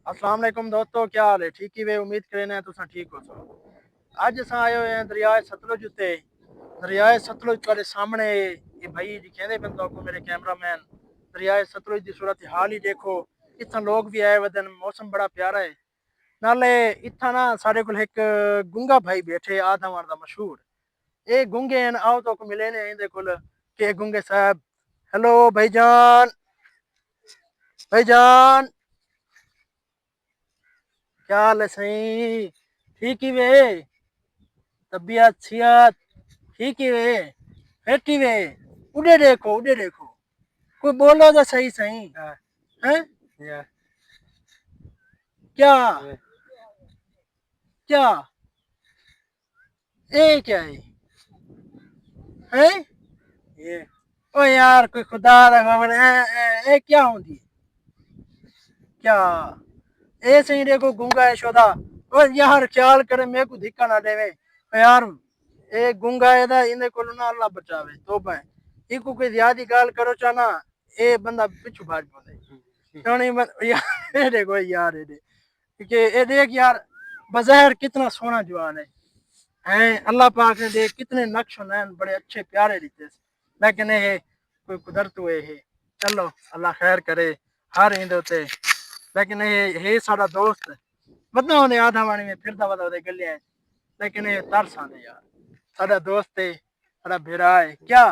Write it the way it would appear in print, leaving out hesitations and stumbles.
अस्सलाम वालेकुम दोस्तों, क्या हाल है? ठीक ही वे उम्मीद करें तुम ठीक हो सो। अज अस आए हुए हैं दरियाए सतलुज उत्ते। दरियाए सतलुज तुम्हारे सामने ये भाई जी कहते पे तो मेरे कैमरामैन दरियाए सतलुज की सूरत हाल ही देखो। इतना लोग भी आए हुए, मौसम बड़ा प्यारा है। नाले इतना ना साढ़े को एक गुंगा भाई बैठे आदमवार दा मशहूर। ये गुंगे हैं, आओ तो मिले ने इंदे कोल के गुंगे साहब। हेलो भाईजान, भाईजान क्या हाल है सही? ठीक ही वे? तबीयत सियत ठीक ही वे? फिट ही वे? उड़े देखो, उड़े देखो। कोई बोलो तो सही सही है। क्या क्या ये क्या है? ये ओ यार कोई खुदा दा खबर है ए क्या होती क्या? ए सही देखो गूंगा है शोदा। ओ यार ख्याल करे मेरे को धिक्का ना देवे। ओ यार ए गूंगा है दा इने को ना अल्लाह बचावे तोबा है। इको कोई ज्यादा गाल करो चाना ए बंदा पिछू भाग बोले क्यों नहीं यार ए देखो यार ए देख यार बज़ाहिर कितना सोना जवान है अल्लाह पाक ने देख कितने नक्श नैन बड़े अच्छे प्यारे दिते। लेकिन ये कोई कुदरत हुए है। चलो अल्लाह खैर करे हर इंदे। लेकिन ये साडा दोस्त बदना होने आधा वाणी में फिरदा वदा ओदे गलियां। लेकिन ये तरस आने यार साडा दोस्त है, साडा भेरा है क्या।